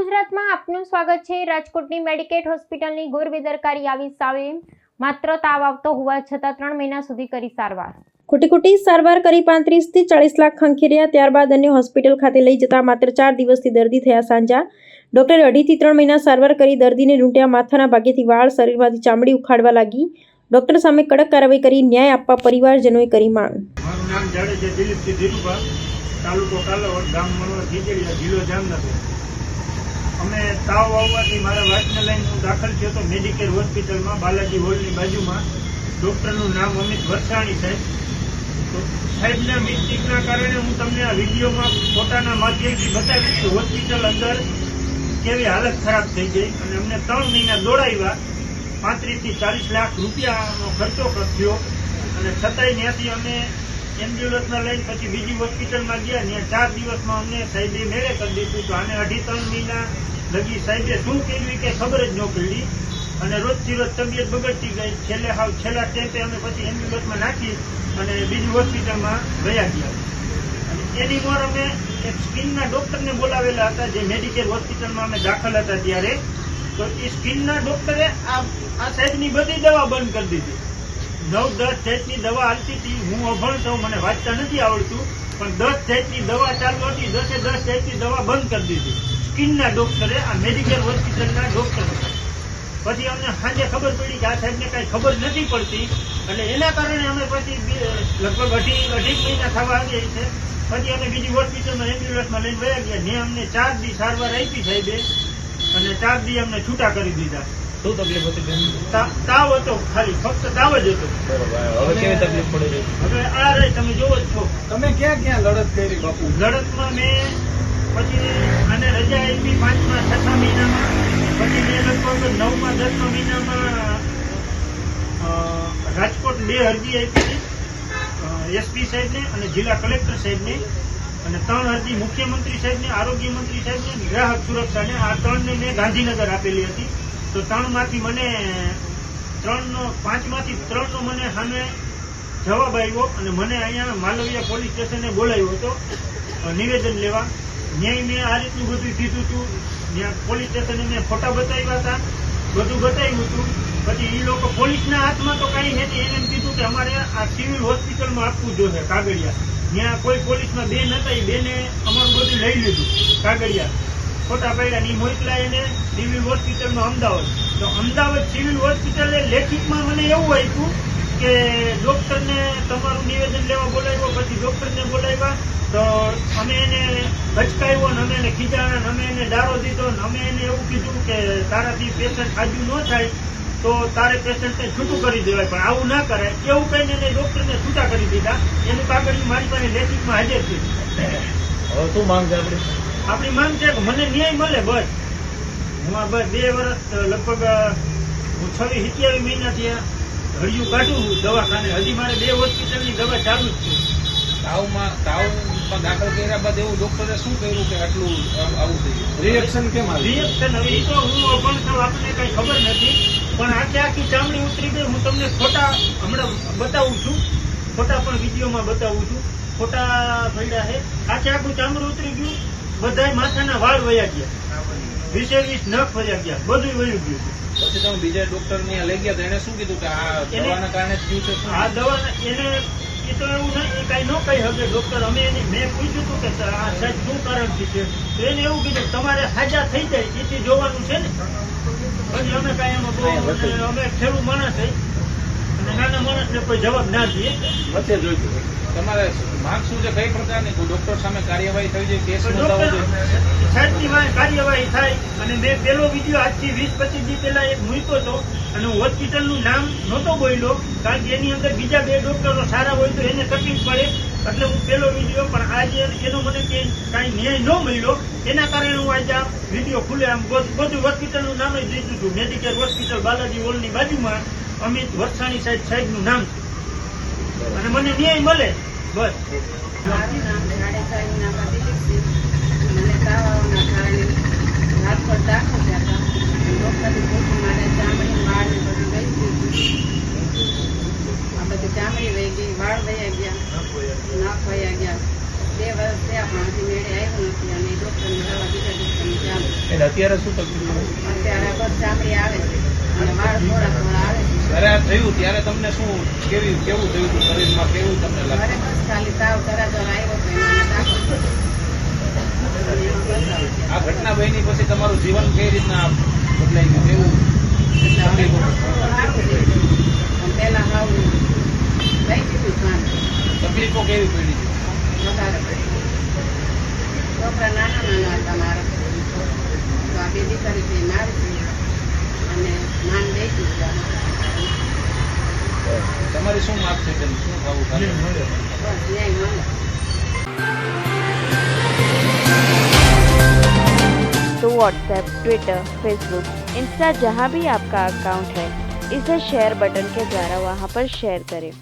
ગુજરાતમાં આપનું સ્વાગત છે। રાજકોટની મેડિકેટ હોસ્પિટલની ઘોર બેદરકારી આવી સામે માત્ર તાવ આવતો હોવા છતાં 3 મહિના સુધી કરી સારવાર। ખોટી સારવાર કરી 35 થી 40 લાખ ખંખેર્યા, ત્યારબાદ અન્ય હોસ્પિટલ ખાતે લઈ જતા માત્ર 4 દિવસથી દર્દી થયા સાજા। ડોક્ટરે 2.5 થી 3 મહિના સારવાર કરી દર્દીને લૂંટ્યા। માથાના ભાગેથી વાળ, શરીરમાંથી ચામડી ઉખાડવા લાગી। ડોક્ટર સામે કડક કાર્યવાહી કરી ન્યાય આપવા પરિવારજનોએ કરી માંગ। મારું નામ જાડેજા દિલીપસિંહ ધીરુભા, તાલુકો કાલાવડ, ગામ મનોર ખીજડીયા, જિલ્લો જામનગર। અમે તાવ આવવાથી મારા વાતને લઈને હું દાખલ થયો તો મેડિકેર હોસ્પિટલમાં, બાલાજી હોલની બાજુમાં। ડૉક્ટરનું નામ અમિત વરસાણી સાહેબ। તો સાહેબના મિસ્ટેકના કારણે હું તમને આ વિડીયોમાં ફોટાના માધ્યમથી બતાવીશ કે હોસ્પિટલ અંદર કેવી હાલત ખરાબ થઈ ગઈ અને અમને 3 મહિના દોડાવ્યા। 35 થી 40 લાખ રૂપિયાનો ખર્ચો કર્યો અને છતાંય ત્યાંથી અમે એમ્બ્યુલન્સમાં લઈને પછી બીજી હોસ્પિટલમાં ગયા। ત્યાં 4 દિવસમાં અમને સાહેબે મેળે કરી દીધું। તો આને 2.5-3 મહિના લગી સાહેબે શું કર્યું કે ખબર જ ન પડી અને રોજથી રોજ તબિયત બગડતી ગઈ। છેલ્લા સ્ટેપે અમે પછી એમ્બ્યુલન્સમાં નાખી અને બીજી હોસ્પિટલમાં ગયા। અને એની મોર અમે એક સ્કિનના ડૉક્ટરને બોલાવેલા હતા, જે મેડિકેર હોસ્પિટલમાં અમે દાખલ હતા ત્યારે। તો એ સ્કિનના ડૉક્ટરે આ સાહેબની બધી દવા બંધ કરી દીધી। 9-10 જાતની દવા હાલતી હતી। હું અભણ છું, મને વાંચતા નથી આવડતું, પણ 10 જાતની દવા ચાલુ હતી। 10 જાતની દવા બંધ કરી દીધી સ્કિનના ડૉક્ટરે, આ મેડિકેર હોસ્પિટલના ડૉક્ટરે। પછી અમને સાંજે ખબર પડી કે આ સાહેબને કાંઈ ખબર નથી પડતી અને એના કારણે અમે પછી લગભગ અઢી મહિના થવા આવી છે। પછી અમે બીજી હોસ્પિટલમાં એમ્બ્યુલન્સમાં લઈને વયા ગયા। ને અમને 4 દી સારવાર આપી સાહેબે અને 4 દી અમને છૂટા કરી દીધા। શું તકલીફ હતી? તાવ હતો, ખાલી ફક્ત તાવ જ હતો। હવે કેવી તકલીફ પડે છે? હવે આ રહી, તમે જોવો જ છો। તમે ક્યાં ક્યાં લડત કરી બાપુ? લડતમાં મેં પછી આને રજા આપી 5મા 6મા મહિનામાં, પછી મેં લગભગ 9મા 10મા મહિનામાં રાજકોટ 2 અરજી આપી હતી, એસપી સાહેબને અને જિલ્લા કલેક્ટર સાહેબને, અને 3 અરજી મુખ્યમંત્રી સાહેબને, આરોગ્ય મંત્રી સાહેબને, ગ્રાહક સુરક્ષાને, આ 3ને મેં ગાંધીનગર આપેલી હતી। તો 5માંથી મને 3નો મને સામે જવાબ આવ્યો અને મને અહીંયા માલવિયા પોલીસ સ્ટેશને બોલાવ્યો હતો નિવેદન લેવા। ન્યાય મેં આ રીતનું બધું કીધું હતું। ત્યાં પોલીસ સ્ટેશને મેં ફોટા બતાવ્યા હતા, બધું બતાવ્યું હતું। પછી એ લોકો પોલીસના હાથમાં તો કાંઈ નથી, એને એમ કીધું કે અમારે આ સિવિલ હોસ્પિટલમાં આપવું જોઈએ કાગળિયા। ત્યાં કોઈ પોલીસમાં બેન હતા, એ બેને અમારું બધું લઈ લીધું કાગળિયા, ફોટા પાડ્યા ને મોકલા એને સિવિલ હોસ્પિટલમાં અમદાવાદ। તો અમદાવાદ સિવિલ હોસ્પિટલે લેખિતમાં મને એવું આપ્યું કે ડૉક્ટરને તમારું નિવેદન લેવા બોલાવ્યો। પછી ડૉક્ટરને બોલાવ્યા તો અમે એને હચકાવ્યો ને અમે એને ખીજાણા ને અમે એને ડારો દીધો ને અમે એને એવું કીધું કે તારાથી પેશન્ટ આજુ ન થાય તો તારે પેશન્ટને છૂટું કરી દેવાય, પણ આવું ના કરાય, એવું કહીને એને ડૉક્ટરને છૂટા કરી દીધા। એનું કાગળિયું મારી પાસે લેખિતમાં હાજર છે। હવે શું માંગ છે આપણી માંગ છે કે મને ન્યાય મળે, બસ। હું આ 2 વર્ષ લગભગ હું 26-27 મહિનાથી હળિયું કાઢું દવાખાને, હજી મારે 2 હોસ્પિટલની દવા ચાલુ જ છે। તાવમાં દાખલ કર્યા બાદ એવું ડોક્ટરે શું કર્યું કે આટલું આવું થયું? રિએક્શન કેમ આવ્યું? રિએક્શન હવે એ તો હું અભણ છું, આપણને કઈ ખબર નથી, પણ આખી ચામડી ઉતરી ગઈ। હું તમને ફોટા હમણાં બતાવું છું, ફોટા પણ વિડીયોમાં બતાવું છું। ફોટા પડ્યા છે, આખું ચામડું ઉતરી ગયું, બધાય માથાના વાળ વયા ગયા, 20 નખ વયા ગયા, બધું વયું ગયું। પછી તમે બીજા ડોક્ટર ને લઈ ગયા તો એને શું કીધું કે આ દવાના કારણે જ થયું છે? આ દવાના એને એ તો એવું નહીં, એ કાંઈ ન કહી શકે ડૉક્ટર। અમે મેં પૂછ્યું હતું કે આ સાહેબ શું કારણથી છે, તો એને એવું કીધું તમારે સાજા થઈ જાય એથી જોવાનું છે ને। પછી અમે કાંઈ એમાં બહુ અમે ખેડૂત માણસ છે અને નાના માણસને કોઈ જવાબ ના દઈએ। વચ્ચે જોઈતું તમારે માંગ શું છે? કઈ પ્રકારની ડોક્ટર સામે કાર્યવાહી થઈ જાય, કેસ નોંધાવો જોઈએ? સાહેબની કાર્યવાહી થાય। અને મેં પેલો વિડીયો આજથી 20-25 દી પહેલા એક મૂક્યો હતો અને હું હોસ્પિટલનું નામ નહોતો બોલ્યો, કારણ કે એની અંદર બીજા 2 ડૉક્ટરો સારા હોય તો એને તકલીફ પડે, એટલે હું પેલો વિડીયો, પણ આજે એનો મને કાંઈ ન્યાય ન મળ્યો, એના કારણે હું આજે આ વિડીયો ખુલે આમ બધું હોસ્પિટલનું નામ જ દીધું હતું, મેડિકેર હોસ્પિટલ બાલાજી હોલની બાજુમાં અમિત વરસાણી સાહેબનું નામ છે અને મને ન્યાય મળે, બસ। મારું નામ જાડેજા દિલીપસિંહ। મને તાવ આવવાના કારણે રાજકોટ દાખલ થયા હતા। ડૉક્ટરની પૂછું મારે ચામડી વાળ ને બધું વહી ગયું, આ બધી ચામડી વહી ગઈ, વાળ વહ્યા ગયા, નખ વહ્યા ગયા। 2 વર્ષ થયા પણ હજી મેળે આવ્યું નથી અને ડૉક્ટરની દવા બીજા ડૉક્ટરની ચાલુ. એટલે અત્યારે શું તકલીફ? અત્યારે બસ ચામડી આવે છે અને વાળ થોડા થોડા આવે છે. જ્યારે આ થયું ત્યારે તમને શું કેવું થયું હતું શરીરમાં, કેવું તમને ઘરે લાગ્યું? બસ ખાલી તાવ તરાજર આવ્યો તો એમાં દાખલ કર્યો. અને એમાં બતાવે છે. આ ઘટના બની પછી તમારું જીવન કઈ રીતના બદલાઈ ગયું? કેવું એટલે હવે તકલીફો? થોડું સારું છે. પણ પહેલા હાવ લઈ દીધું કામ તકલીફો કેવી પડી છે? વધારે પડી. છોકરા નાના નાના હતા મારા. તો આ બે દીકરી છે મારી છે અને માન દઈ દીધું. તમારી શું માગ છે બેન? શું થવું જે થાય? મળે. બસ ન્યાય મળે. तो व्हाट्सएप, ट्विटर, फेसबुक, इंस्टा जहाँ भी आपका अकाउंट है इसे शेयर बटन के द्वारा वहाँ पर शेयर करें।